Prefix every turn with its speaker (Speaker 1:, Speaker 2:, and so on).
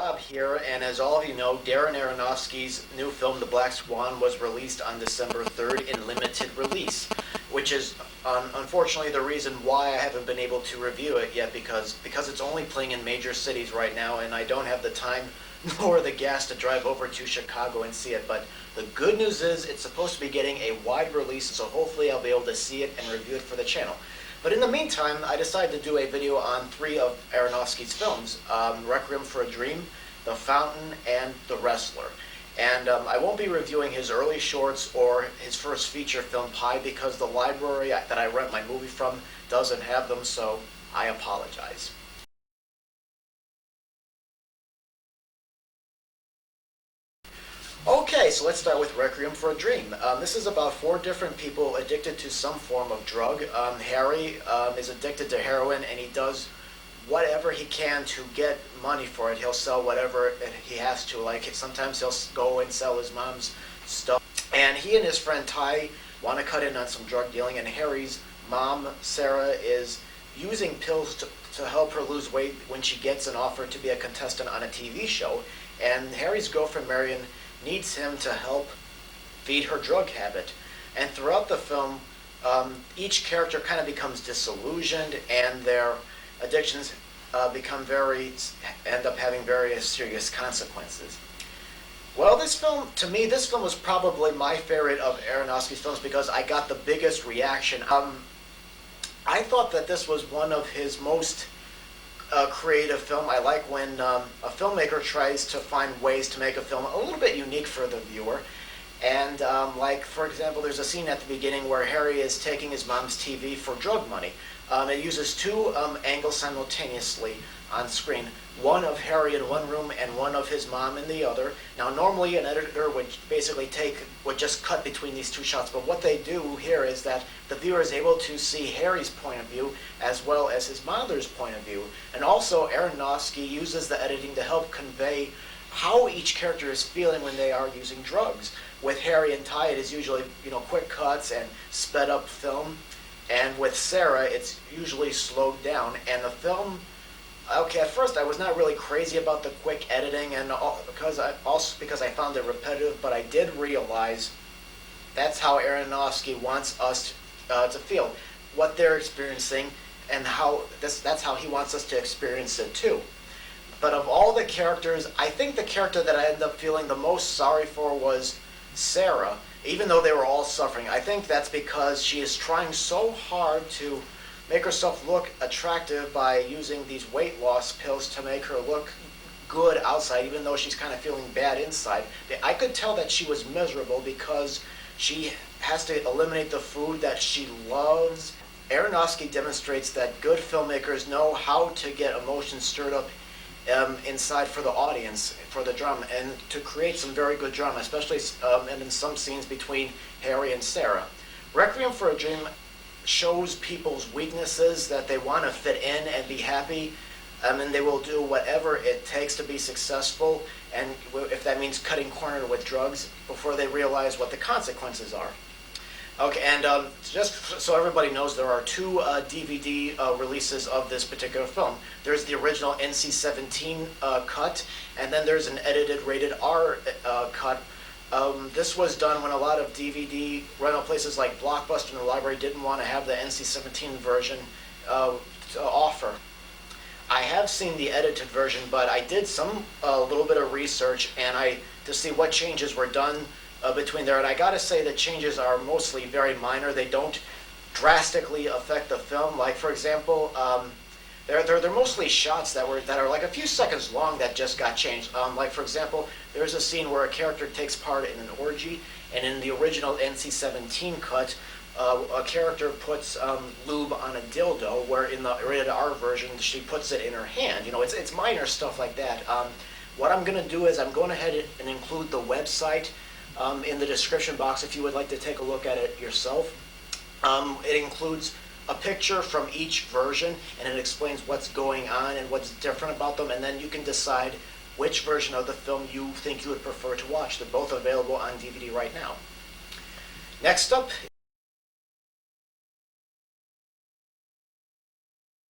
Speaker 1: Rob here, and as all of you know, Darren Aronofsky's new film, The Black Swan, was released on December 3rd in limited release, which is unfortunately the reason why I haven't been able to review it yet, because it's only playing in major cities right now, and I don't have the time nor the gas to drive over to Chicago and see it. But the good news is it's supposed to be getting a wide release, so hopefully I'll be able to see it and review it for the channel. But in the meantime, I decided to do a video on 3 of Aronofsky's films, Requiem for a Dream, The Fountain, and The Wrestler. And I won't be reviewing his early shorts or his first feature film, Pi, because the library that I rent my movie from doesn't have them, so I apologize. Okay, so let's start with Requiem for a Dream. This is about 4 different people addicted to some form of drug. Harry is addicted to heroin, and he does whatever he can to get money for it. He'll sell whatever he has to. Like, sometimes he'll go and sell his mom's stuff. And he and his friend Ty want to cut in on some drug dealing, and Harry's mom, Sarah, is using pills to help her lose weight when she gets an offer to be a contestant on a TV show. And Harry's girlfriend, Marion, needs him to help feed her drug habit. And throughout the film, each character kind of becomes disillusioned, and their addictions end up having very serious consequences. Well, to me, this film was probably my favorite of Aronofsky's films because I got the biggest reaction. I thought that this was one of his most creative film. I like when a filmmaker tries to find ways to make a film a little bit unique for the viewer. And like, for example, there's a scene at the beginning where Harry is taking his mom's TV for drug money. It uses 2 angles simultaneously on screen, one of Harry in one room and one of his mom in the other. Now, normally an editor would basically would just cut between these 2 shots, but what they do here is that the viewer is able to see Harry's point of view as well as his mother's point of view. And also, Aronofsky uses the editing to help convey how each character is feeling when they are using drugs. With Harry and Ty, it is usually, quick cuts and sped up film. And with Sarah, it's usually slowed down. And the film, okay, at first I was not really crazy about the quick editing, and because I found it repetitive, but I did realize that's how Aronofsky wants us to feel what they're experiencing, and that's how he wants us to experience it too. But of all the characters, I think the character that I ended up feeling the most sorry for was Sarah, even though they were all suffering. I think that's because she is trying so hard to make herself look attractive by using these weight loss pills to make her look good outside, even though she's kind of feeling bad inside. I could tell that she was miserable because she has to eliminate the food that she loves. Aronofsky demonstrates that good filmmakers know how to get emotions stirred up inside for the audience, for the drama, and to create some very good drama, especially and in some scenes between Harry and Sarah. Requiem for a Dream shows people's weaknesses, that they want to fit in and be happy, and they will do whatever it takes to be successful, and if that means cutting corner with drugs, before they realize what the consequences are. Okay, and just so everybody knows, there are 2 DVD releases of this particular film. There's the original NC-17 cut, and then there's an edited rated R cut. This was done when a lot of DVD rental places like Blockbuster and the library didn't want to have the NC-17 version to offer. I have seen the edited version, but I did a little bit of research to see what changes were done between there, and I gotta say the changes are mostly very minor. They don't drastically affect the film. Like, for example, they're mostly shots that are like a few seconds long that just got changed. Like, for example, there's a scene where a character takes part in an orgy, and in the original NC-17 cut, a character puts lube on a dildo, where in the rated R version she puts it in her hand. It's minor stuff like that. What I'm gonna do is I'm going ahead and include the website in the description box if you would like to take a look at it yourself. It includes a picture from each version, and it explains what's going on and what's different about them, and then you can decide which version of the film you think you would prefer to watch. They're both available on DVD right now. Next up